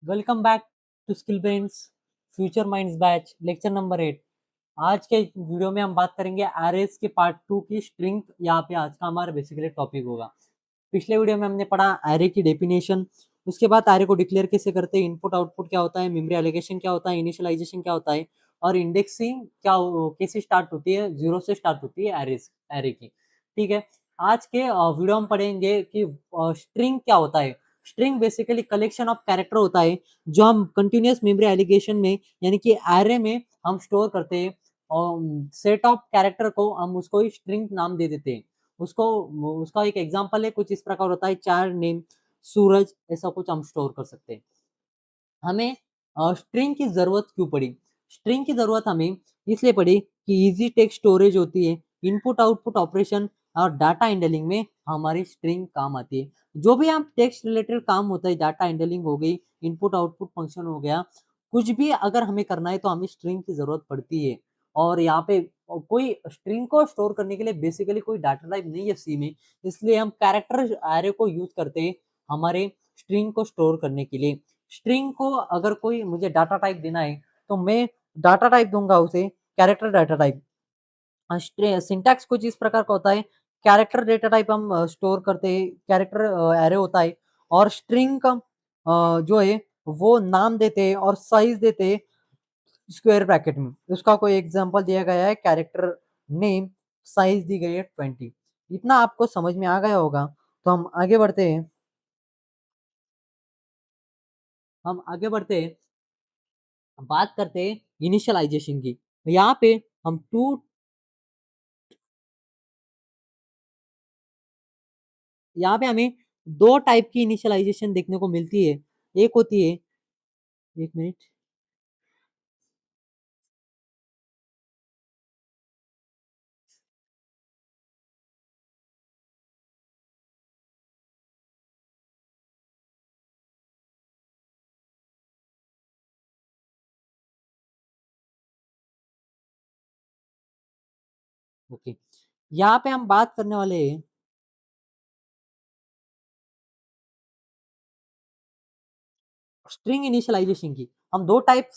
Welcome back to skill brains future minds batch lecture number 8। आज के video में हम बात करेंगे एरेज के पार्ट 2 की स्ट्रिंग। यहाँ पे आज का हमारा बेसिकली टॉपिक होगा। पिछले वीडियो में हमने पढ़ा एरे की डेफिनेशन, उसके बाद एरे को डिक्लेयर कैसे करते हैं, इनपुट आउटपुट क्या होता है, मेमोरी एलोकेशन क्या होता है, इनिशियलाइजेशन क्या होता है और इंडेक्सिंग क्या कैसे स्टार्ट होती है, जीरो से स्टार्ट होती है एरेज एरे की। ठीक है, आज के वीडियो में पढ़ेंगे कि स्ट्रिंग क्या होता है। String basically collection of character होता है जो हम कंटिन्यूअस मेमोरी एलोकेशन में यानी कि एरे में हम स्टोर करते हैं और सेट ऑफ कैरेक्टर को हम उसको स्ट्रिंग नाम दे देते हैं। उसको उसका एक एग्जांपल है, कुछ इस प्रकार होता है, चार नेम सूरज, ऐसा कुछ हम स्टोर कर सकते हैं। हमें स्ट्रिंग की जरूरत क्यों पड़ी? स्ट्रिंग की जरूरत हमें इसलिए पड़ी कि इजी टेक्स्ट स्टोरेज होती है, इनपुट आउटपुट ऑपरेशन और डाटा हैंडलिंग में हमारी स्ट्रिंग काम आती है। जो भी हम टेक्स्ट रिलेटेड काम होता है, डाटा हैंडलिंग हो गई, इनपुट आउटपुट फंक्शन हो गया, कुछ भी अगर हमें करना है तो हमें स्ट्रिंग की जरूरत पड़ती है। और यहाँ पे कोई स्ट्रिंग को स्टोर करने के लिए बेसिकली कोई डाटा टाइप नहीं है सी में, इसलिए हम कैरेक्टर एरे को यूज करते हैं हमारे स्ट्रिंग को स्टोर करने के लिए। स्ट्रिंग को अगर कोई मुझे डाटा टाइप देना है तो मैं डाटा टाइप दूंगा उसे कैरेक्टर डाटा टाइप। सिंटैक्स कुछ इस प्रकार का होता है, कैरेक्टर डेटा टाइप हम स्टोर करते हैं, कैरेक्टर एरे होता है और स्ट्रिंग का जो है वो नाम देते हैं और साइज देते हैं स्क्वायर ब्रैकेट में। उसका कोई एग्जांपल दिया गया है, कैरेक्टर नेम साइज दी गई है 20। इतना आपको समझ में आ गया होगा तो हम आगे बढ़ते हैं, बात करते हैं इनिशियलाइजेशन की। यहाँ पे हम टू यहाँ पे हमें दो टाइप की इनिशियलाइजेशन देखने को मिलती है। एक होती है, एक मिनट, ओके। यहाँ पे हम बात करने वाले हैं स्ट्रिंग इनिशियलाइजेशन की। हम दो टाइप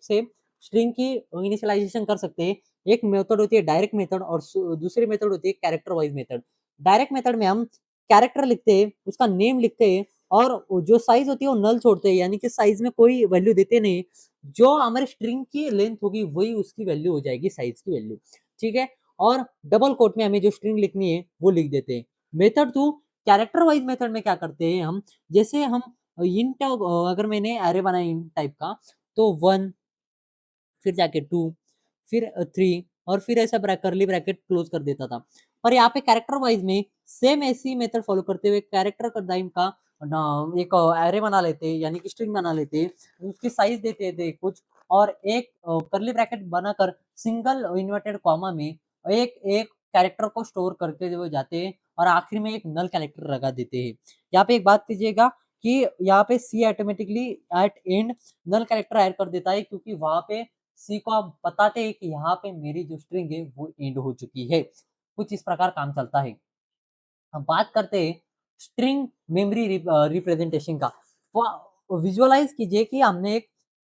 से स्ट्रिंग की इनिशियलाइजेशन कर सकते हैं। एक मेथड होती है डायरेक्ट मेथड और दूसरी मेथड होती है character wise method. Direct method में हम कैरेक्टर लिखते हैं, उसका नेम लिखते हैं और जो साइज होती है वो नल छोड़ते हैं, यानी कि साइज में कोई वैल्यू देते नहीं। जो हमारी स्ट्रिंग की लेंथ होगी वही उसकी वैल्यू हो जाएगी, साइज की वैल्यू। ठीक है, और डबल कोट में हमें जो स्ट्रिंग लिखनी है वो लिख देते हैं। मेथड 2, कैरेक्टर वाइज मेथड में क्या करते हैं हम, जैसे हम इंट अगर मैंने एरे बनाया इंट टाइप का तो 1, फिर जाके 2, फिर 3 और फिर ऐसा करली ब्रैकेट क्लोज कर देता था। पर यहाँ पे कैरेक्टर वाइज में सेम ऐसी मेथड फॉलो करते हुए कैरेक्टर का टाइम का एक एरे बना लेते हैं, यानी कि स्ट्रिंग बना लेते हैं, उसकी साइज देते थे कुछ और एक करली ब्रैकेट बनाकर सिंगल इन्वर्टेड कॉमा में एक एक कैरेक्टर को स्टोर करके जो जाते हैं और आखिर में एक नल कैरेक्टर लगा देते हैं। यहाँ पे एक बात कीजिएगा कि यहाँ पे C automatically at end null character add कर देता है, क्योंकि वहां पे सी को आप बताते हैं कि यहाँ पे मेरी जो स्ट्रिंग है वो एंड हो चुकी है। कुछ इस प्रकार काम चलता है। हम बात करते हैं स्ट्रिंग मेमोरी रिप्रेजेंटेशन का। विजुअलाइज कीजिए कि हमने एक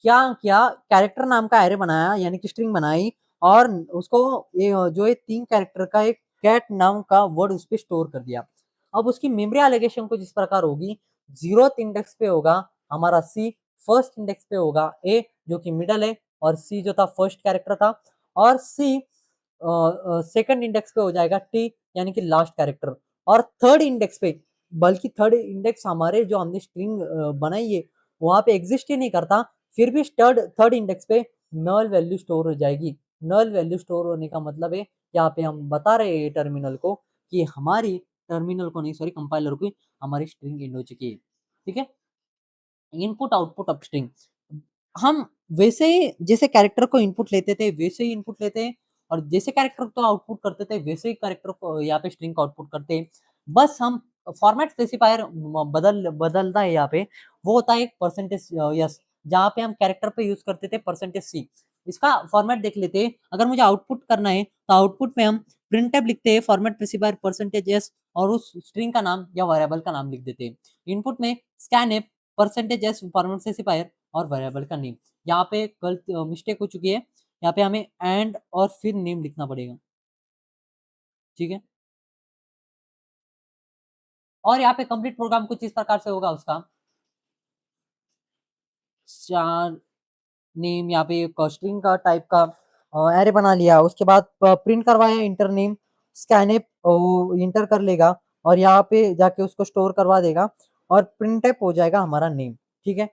क्या किया, कैरेक्टर नाम का एरे बनाया यानी कि स्ट्रिंग बनाई और उसको ये जो है 3 कैरेक्टर का एक कैट नाम का वर्ड उस पर स्टोर कर दिया। अब उसकी मेमोरी एलोकेशन कुछ इस प्रकार होगी, 0th इंडेक्स पे होगा हमारा सी, फर्स्ट इंडेक्स पे होगा ए जो कि मिडल है और सी जो था फर्स्ट कैरेक्टर था, और सी सेकंड इंडेक्स पे हो जाएगा टी यानी कि लास्ट कैरेक्टर, और थर्ड इंडेक्स पे, बल्कि थर्ड इंडेक्स हमारे जो हमने स्ट्रिंग बनाई है वहां पे एग्जिस्ट ही नहीं करता, फिर भी थर्ड थर्ड इंडेक्स पे नल वैल्यू स्टोर हो जाएगी। नल वैल्यू स्टोर होने का मतलब है, यहाँ पे हम बता रहे हैं टर्मिनल को कि हमारी, टर्मिनल को नहीं सॉरी कंपाइलर को, हमारी स्ट्रिंग एंड हो चुकी है। ठीक है, इनपुट आउटपुट ऑफ स्ट्रिंग हम वैसे ही जैसे कैरेक्टर को इनपुट लेते थे वैसे ही इनपुट लेते हैं, और जैसे कैरेक्टर को आउटपुट करते थे वैसे ही कैरेक्टर को यहाँ पे स्ट्रिंग को आउटपुट करते हैं। बस हम फॉर्मेट स्पेसिफायर बदलता है यहाँ पे, वो होता है परसेंटेज यस, जहाँ पे हम कैरेक्टर पे यूज करते थे परसेंटेज सी। इसका फॉर्मेट देख लेते हैं। अगर मुझे आउटपुट करना है तो आउटपुट में हम प्रिंट लिखते हैं, फॉर्मेट स्पेसिफायर परसेंटेज एस और उस स्ट्रिंग का नाम या वेरिएबल का नाम लिख देते हैं। इनपुट में scan percentage S permanent specifier और वेरिएबल का नेम। यहाँ पे गलत मिस्टेक हो चुकी है, यहाँ पे हमें एंड और फिर नेम लिखना पड़ेगा, ठीक है। और यहाँ पे कंप्लीट प्रोग्राम कुछ इस प्रकार से होगा उसका, चार नेम, यहाँ पे एक स्ट्रिंग का टाइप का एरे बना लिया, उसके बाद प्रिंट करवाया इंटर नेम, स्कैनएप इंटर कर लेगा और यहाँ पे जाके उसको स्टोर करवा देगा और प्रिंटएप हो जाएगा हमारा नेम, ठीक है।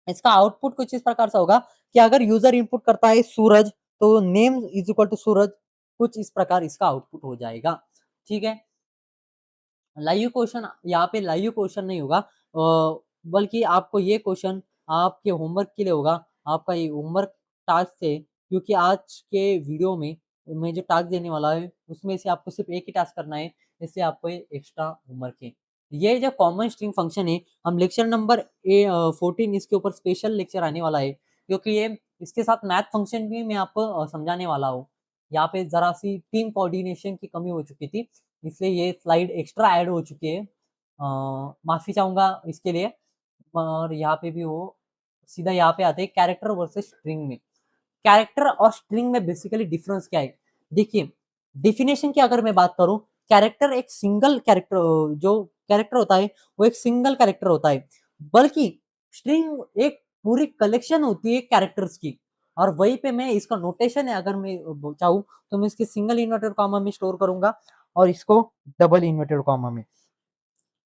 इसका आउटपुट कुछ इस प्रकार से होगा कि अगर यूजर इनपुट करता है सूरज, तो नेम इज इक्वल टू सूरज, कुछ इस प्रकार इसका आउटपुट हो जाएगा, ठीक है। लाइव क्वेश्चन, यहाँ पे लाइव क्वेश्चन नहीं होगा, बल्कि आपको ये क्वेश्चन आपके होमवर्क के लिए होगा। आपका ये होमवर्क टास्क है, क्योंकि आज के वीडियो में मैं जो टास्क देने वाला है उसमें से आपको सिर्फ एक ही टास्क करना है, इसलिए आपको ये एक्स्ट्रा होमवर्क है। ये जो कॉमन स्ट्रिंग फंक्शन है, हम लेक्चर नंबर 14 इसके ऊपर स्पेशल लेक्चर आने वाला है, क्योंकि ये इसके साथ मैथ फंक्शन भी मैं आपको समझाने वाला हूँ। यहाँ पे जरा सी टीम कोऑर्डिनेशन की कमी हो चुकी थी, इसलिए ये स्लाइड एक्स्ट्रा ऐड हो चुकी है, माफ़ी चाहूँगा इसके लिए। और यहाँ पे भी वो सीधा यहाँ पे आते हैं कैरेक्टर वर्सेस स्ट्रिंग में। कैरेक्टर और स्ट्रिंग में बेसिकली डिफरेंस क्या है? देखिए, डेफिनेशन की अगर मैं बात करूँ, कैरेक्टर एक सिंगल कैरेक्टर, जो कैरेक्टर होता है वो एक सिंगल कैरेक्टर होता है, बल्कि स्ट्रिंग एक पूरी कलेक्शन होती है कैरेक्टर्स की। और वहीं पे मैं इसका नोटेशन है, अगर मैं चाहूँ तो मैं इसके सिंगल इन्वर्टेड कॉमा में स्टोर करूंगा और इसको डबल इन्वर्टेड कॉमा में।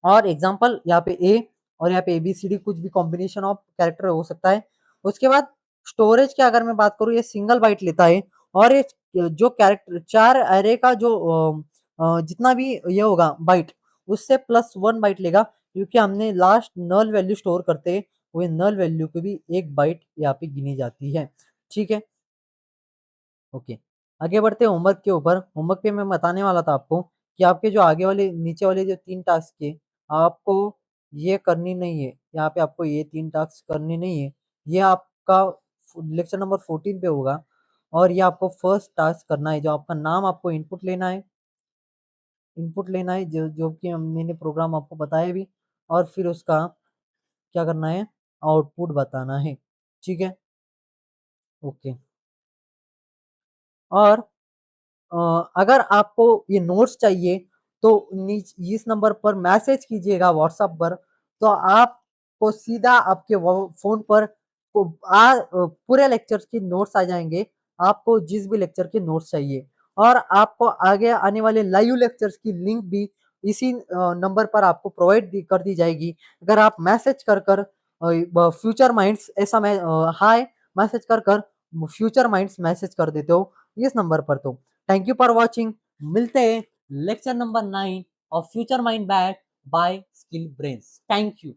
और एग्जांपल यहाँ पे ए और यहाँ पे एबीसीडी कुछ भी कॉम्बिनेशन ऑफ कैरेक्टर हो सकता है। उसके बाद स्टोरेज की अगर मैं बात करूँ, ये सिंगल बाइट लेता है और ये जो कैरेक्टर चार एरे का जो जितना भी ये होगा बाइट, उससे +1 बाइट लेगा, क्योंकि हमने लास्ट नल वैल्यू स्टोर करते हैं, वो नल वैल्यू की भी एक बाइट यहाँ पे गिनी जाती है, ठीक है। ओके, आगे बढ़ते हैं होमवर्क के ऊपर। होमवर्क पे मैं बताने वाला था आपको कि आपके जो आगे वाले नीचे वाले जो 3 टास्क है, आपको ये करनी नहीं है। यहाँ पे आपको ये 3 टास्क करनी नहीं है। ये आपका लेक्चर नंबर 14 पे होगा और ये आपको फर्स्ट टास्क करना है, जो आपका नाम आपको इनपुट लेना है, जो जो कि मैंने प्रोग्राम आपको बताया भी, और फिर उसका क्या करना है, आउटपुट बताना है, ठीक है। ओके, और अगर आपको ये नोट्स चाहिए तो इस नंबर पर मैसेज कीजिएगा व्हाट्सएप पर, तो आपको सीधा आपके फोन पर पूरे लेक्चर्स की नोट्स आ जाएंगे। आपको जिस भी लेक्चर के नोट्स चाहिए, और आपको आगे आने वाले लाइव लेक्चर्स की लिंक भी इसी नंबर पर आपको प्रोवाइड कर दी जाएगी। अगर आप मैसेज कर कर फ्यूचर माइंड्स ऐसा मैं हाय मैसेज कर कर फ्यूचर माइंड्स मैसेज कर देते हो इस नंबर पर, तो थैंक यू फॉर वॉचिंग। मिलते हैं lecture number 9 of future mind back by skill brains. Thank you.